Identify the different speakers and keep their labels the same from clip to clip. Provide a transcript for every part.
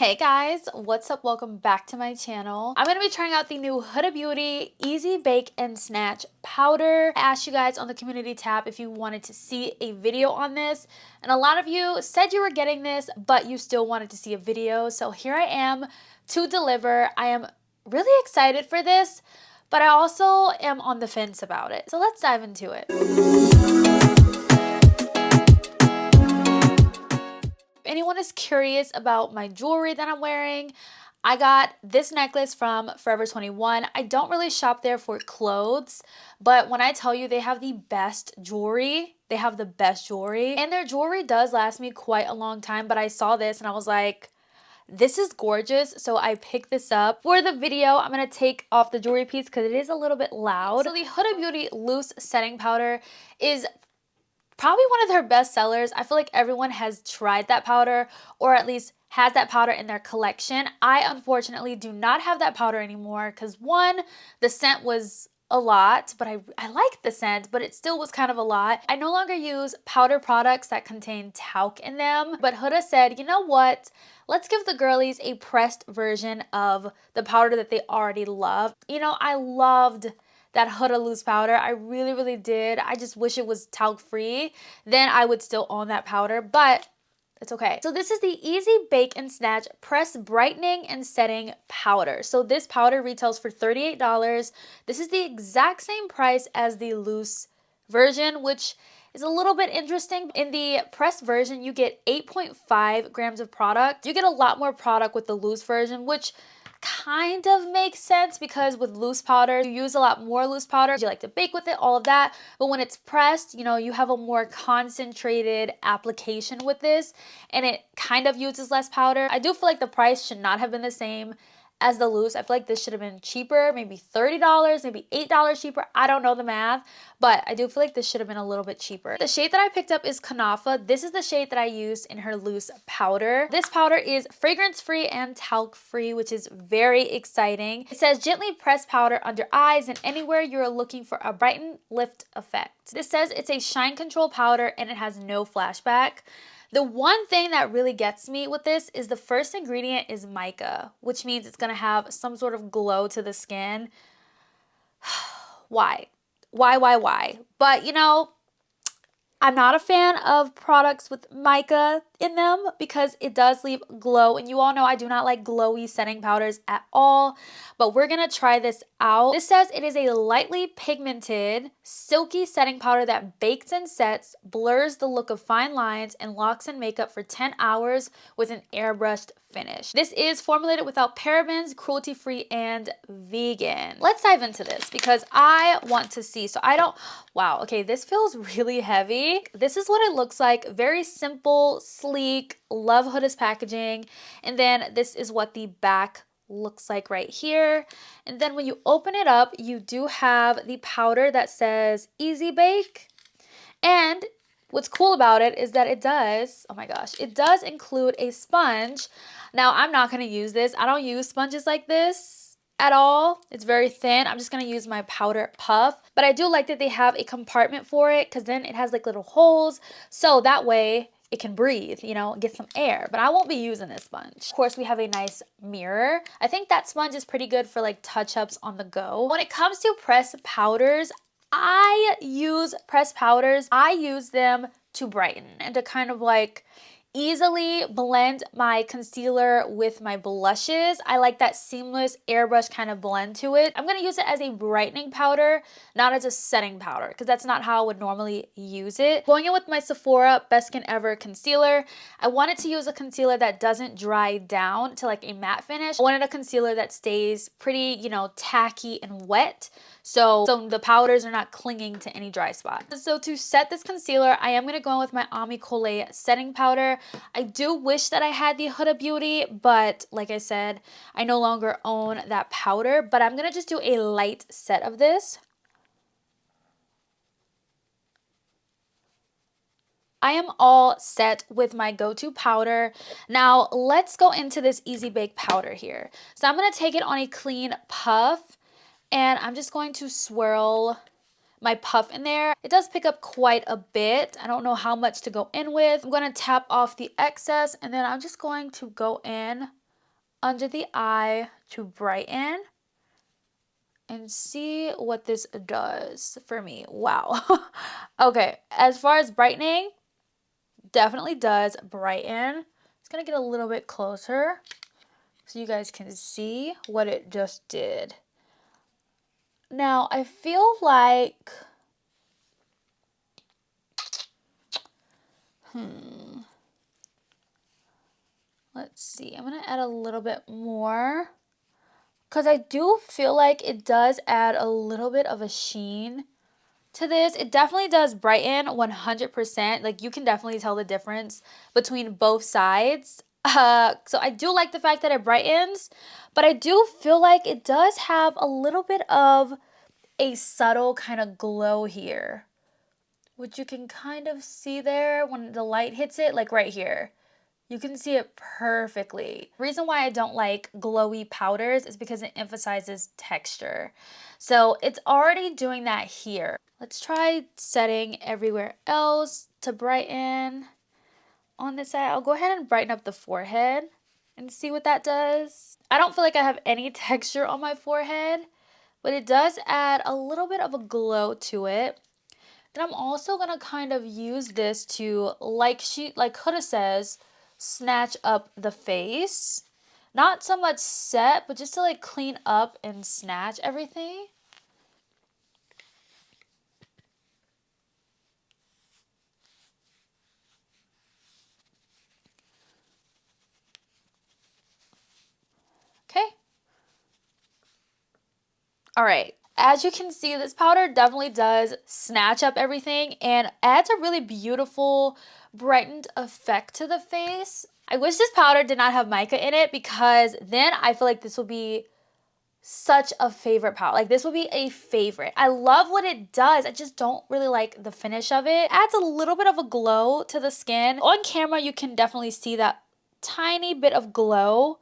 Speaker 1: Hey guys, what's up? Welcome back to my channel. I'm going to be trying out the new Huda Beauty Easy Bake and Snatch powder. I asked you guys on the community tab if you wanted to see a video on this, and a lot of you said you were getting this, but you still wanted to see a video. So here I am to deliver. I am really excited for this, but I also am on the fence about it. So let's dive into it. If anyone is curious about my jewelry that I'm wearing, I got this necklace from Forever 21. I don't really shop there for clothes, but when I tell you they have the best jewelry, they have the best jewelry. And their jewelry does last me quite a long time, but I saw this and I was like, this is gorgeous, so I picked this up. For the video, I'm going to take off the jewelry piece because it is a little bit loud. So the Huda Beauty Loose Setting Powder is probably one of their best sellers. I feel like everyone has tried that powder, or at least has that powder in their collection. I unfortunately do not have that powder anymore because one, the scent was a lot, but I like the scent, but it still was kind of a lot. I no longer use powder products that contain talc in them, but Huda said, you know what? Let's give the girlies a pressed version of the powder that they already love. You know, I loved that Huda loose powder. I really did. I just wish it was talc free. Then I would still own that powder, but it's okay. So this is the Easy Bake and Snatch Press Brightening and Setting Powder. So this powder retails for $38. This is the exact same price as the loose version, which is a little bit interesting. In the pressed version, you get 8.5 grams of product. You get a lot more product with the loose version, which kind of makes sense because with loose powder, you use a lot more loose powder. You like to bake with it, all of that. But when it's pressed, you know, you have a more concentrated application with this, and it kind of uses less powder. I do feel like the price should not have been the same as the loose. I feel like this should have been cheaper, maybe $30, maybe $8 cheaper. I don't know the math, but I do feel like this should have been a little bit cheaper. The shade that I picked up is Kunafa. This is the shade that I used in her loose powder. This powder is fragrance-free and talc-free, which is very exciting. It says gently press powder under eyes and anywhere you're looking for a brighten lift effect. This says it's a shine control powder and it has no flashback. The one thing that really gets me with this is the first ingredient is mica, which means it's going to have some sort of glow to the skin. Why? Why? But you know, I'm not a fan of products with mica in them because it does leave glow, and you all know I do not like glowy setting powders at all, but we're gonna try this out. This says it is a lightly pigmented, silky setting powder that bakes and sets, blurs the look of fine lines, and locks in makeup for 10 hours with an airbrushed finish. This is formulated without parabens, cruelty-free, and vegan. Let's dive into this because I want to see. So I don't, wow, okay, this feels really heavy. This is what it looks like. Very simple, sleek, love Huda's packaging. And then this is what the back looks like right here. And then when you open it up, you do have the powder that says Easy Bake. And what's cool about it is that it does, oh my gosh, it does include a sponge. Now, I'm not going to use this. I don't use sponges like this at all. It's very thin. I'm just going to use my powder puff. But I do like that they have a compartment for it because then it has like little holes. So that way it can breathe, you know, get some air. But I won't be using this sponge. Of course, we have a nice mirror. I think that sponge is pretty good for like touch-ups on the go. When it comes to pressed powders, I use pressed powders. I use them to brighten and to kind of like easily blend my concealer with my blushes. I like that seamless airbrush kind of blend to it. I'm going to use it as a brightening powder, not as a setting powder, because that's not how I would normally use it. Going in with my Sephora Best Skin Ever concealer, I wanted to use a concealer that doesn't dry down to like a matte finish. I wanted a concealer that stays pretty, you know, tacky and wet. So the powders are not clinging to any dry spots. So to set this concealer, I am going to go in with my Ami Collet setting powder. I do wish that I had the Huda Beauty, but like I said, I no longer own that powder. But I'm going to just do a light set of this. I am all set with my go-to powder. Now let's go into this Easy Bake powder here. So I'm going to take it on a clean puff. And I'm just going to swirl my puff in there. It does pick up quite a bit. I don't know how much to go in with. I'm going to tap off the excess and then I'm just going to go in under the eye to brighten and see what this does for me. Wow. Okay, as far as brightening, definitely does brighten. Just gonna get a little bit closer so you guys can see what it just did. Now, I feel like, let's see, I'm gonna add a little bit more because I do feel like it does add a little bit of a sheen to this. It definitely does brighten 100%. Like, you can definitely tell the difference between both sides. So I do like the fact that it brightens, but I do feel like it does have a little bit of a subtle kind of glow here, which you can kind of see there when the light hits it, like right here. You can see it perfectly. The reason why I don't like glowy powders is because it emphasizes texture. So it's already doing that here. Let's try setting everywhere else to brighten. On this side, I'll go ahead and brighten up the forehead and see what that does. I don't feel like I have any texture on my forehead, but it does add a little bit of a glow to it. Then I'm also gonna kind of use this to, like Huda says, snatch up the face. Not so much set, but just to like clean up and snatch everything. Okay. All right. As you can see, this powder definitely does snatch up everything and adds a really beautiful brightened effect to the face. I wish this powder did not have mica in it because then I feel like this will be such a favorite powder. Like, this would be a favorite. I love what it does. I just don't really like the finish of it. It adds a little bit of a glow to the skin. On camera, you can definitely see that tiny bit of glow.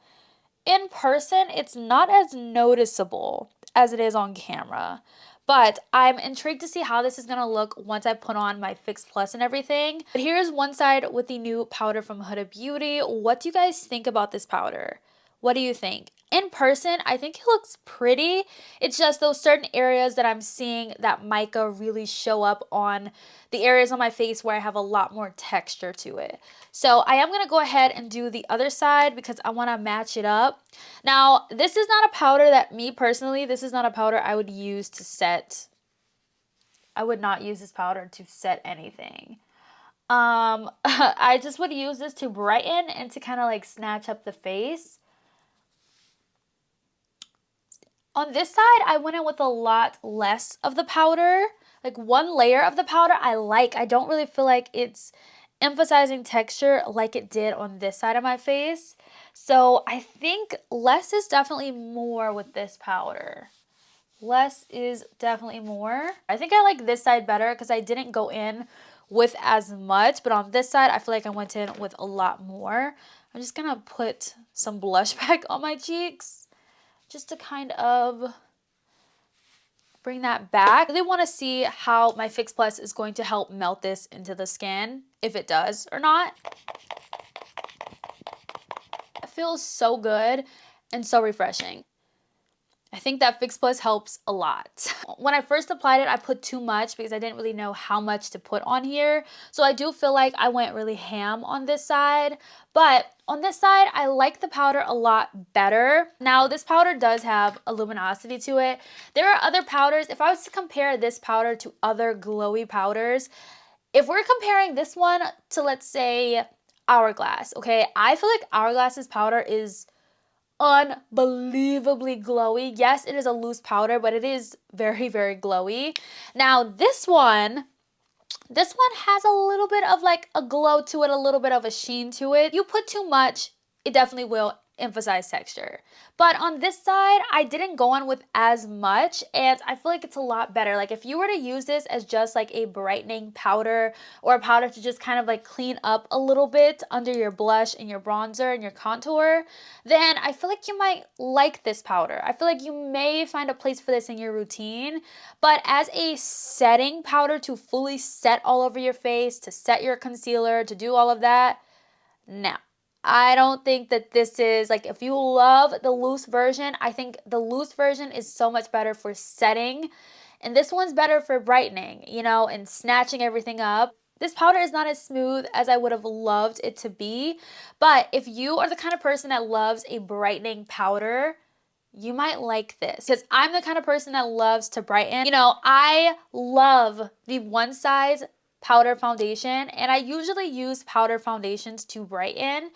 Speaker 1: In person, it's not as noticeable as it is on camera. But I'm intrigued to see how this is going to look once I put on my Fix Plus and everything. But here's one side with the new powder from Huda Beauty. What do you guys think about this powder? What do you think? In person, I think it looks pretty. It's just those certain areas that I'm seeing that mica really show up on the areas on my face where I have a lot more texture to it. So I am going to go ahead and do the other side because I want to match it up. Now, this is not a powder that me personally, this is not a powder I would use to set. I would not use this powder to set anything. I just would use this to brighten and to kind of like snatch up the face. On this side, I went in with a lot less of the powder. Like, one layer of the powder I like. I don't really feel like it's emphasizing texture like it did on this side of my face. So I think less is definitely more with this powder. Less is definitely more. I think I like this side better because I didn't go in with as much. But on this side, I feel like I went in with a lot more. I'm just going to put some blush back on my cheeks, just to kind of bring that back. I really want to see how my Fix Plus is going to help melt this into the skin, if it does or not. It feels so good and so refreshing. I think that Fix Plus helps a lot. When I first applied it, I put too much because I didn't really know how much to put on here. So I do feel like I went really ham on this side. But on this side, I like the powder a lot better. Now, this powder does have a luminosity to it. There are other powders. If I was to compare this powder to other glowy powders, if we're comparing this one to, let's say, Hourglass, okay? I feel like Hourglass's powder is unbelievably glowy. Yes, it is a loose powder, but it is very, very glowy. Now, this one has a little bit of like a glow to it, a little bit of a sheen to it. You put too much, it definitely will emphasize texture. But on this side, I didn't go on with as much, and I feel like it's a lot better. Like, if you were to use this as just like a brightening powder or a powder to just kind of like clean up a little bit under your blush and your bronzer and your contour, then I feel like you might like this powder. I feel like you may find a place for this in your routine. But as a setting powder to fully set all over your face, to set your concealer, to do all of that, no. I don't think that this is, like, if you love the loose version, I think the loose version is so much better for setting. And this one's better for brightening, you know, and snatching everything up. This powder is not as smooth as I would have loved it to be. But if you are the kind of person that loves a brightening powder, you might like this, because I'm the kind of person that loves to brighten. You know, I love the one size powder foundation, and I usually use powder foundations to brighten,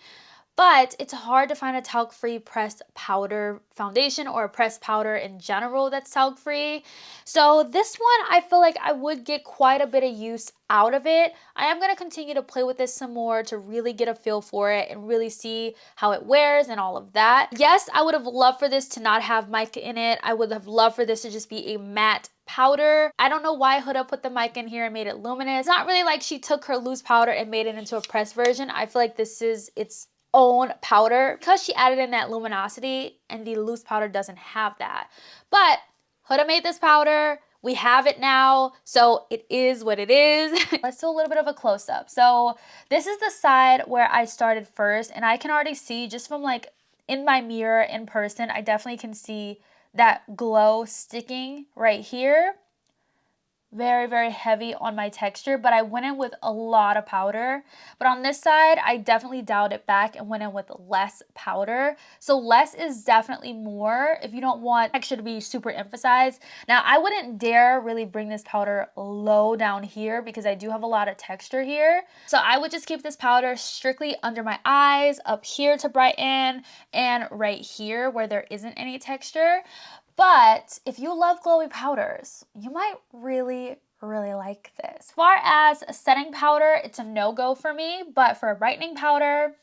Speaker 1: but it's hard to find a talc-free pressed powder foundation or a pressed powder in general that's talc-free. So this one, I feel like I would get quite a bit of use out of it. I am going to continue to play with this some more to really get a feel for it and really see how it wears and all of that. Yes, I would have loved for this to not have mica in it. I would have loved for this to just be a matte powder. I don't know why Huda put the mic in here and made it luminous. It's not really like she took her loose powder and made it into a pressed version. I feel like this is its own powder because she added in that luminosity, and the loose powder doesn't have that. But Huda made this powder. We have it now, so it is what it is. Let's do a little bit of a close-up. So this is the side where I started first, and I can already see just from like in my mirror in person, I definitely can see that glow sticking right here. Very, very heavy on my texture, but I went in with a lot of powder. But on this side, I definitely dialed it back and went in with less powder. So less is definitely more if you don't want texture to be super emphasized. Now, I wouldn't dare really bring this powder low down here because I do have a lot of texture here. So I would just keep this powder strictly under my eyes, up here to brighten, and right here where there isn't any texture. But if you love glowy powders, you might really like this. As far as a setting powder, it's a no-go for me, but for a brightening powder,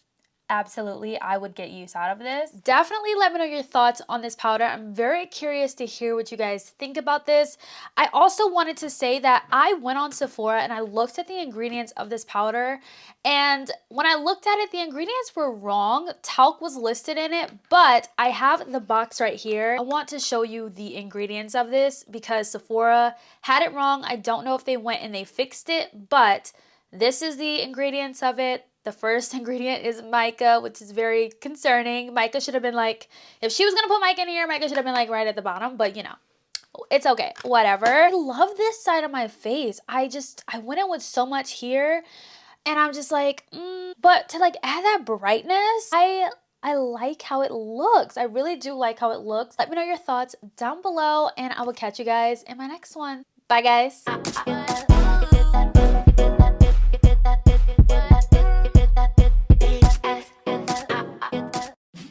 Speaker 1: absolutely, I would get use out of this. Definitely let me know your thoughts on this powder. I'm very curious to hear what you guys think about this. I also wanted to say that I went on Sephora and I looked at the ingredients of this powder, and when I looked at it, the ingredients were wrong. Talc was listed in it, but I have the box right here. I want to show you the ingredients of this because Sephora had it wrong. I don't know if they went and they fixed it, but this is the ingredients of it. The first ingredient is mica, which is very concerning. Mica should have been like, if she was going to put mica in here, mica should have been like right at the bottom, but you know, it's okay, whatever. I love this side of my face. I went in with so much here, and I'm just like, but to like add that brightness, I like how it looks. I really do like how it looks. Let me know your thoughts down below, and I will catch you guys in my next one. Bye, guys.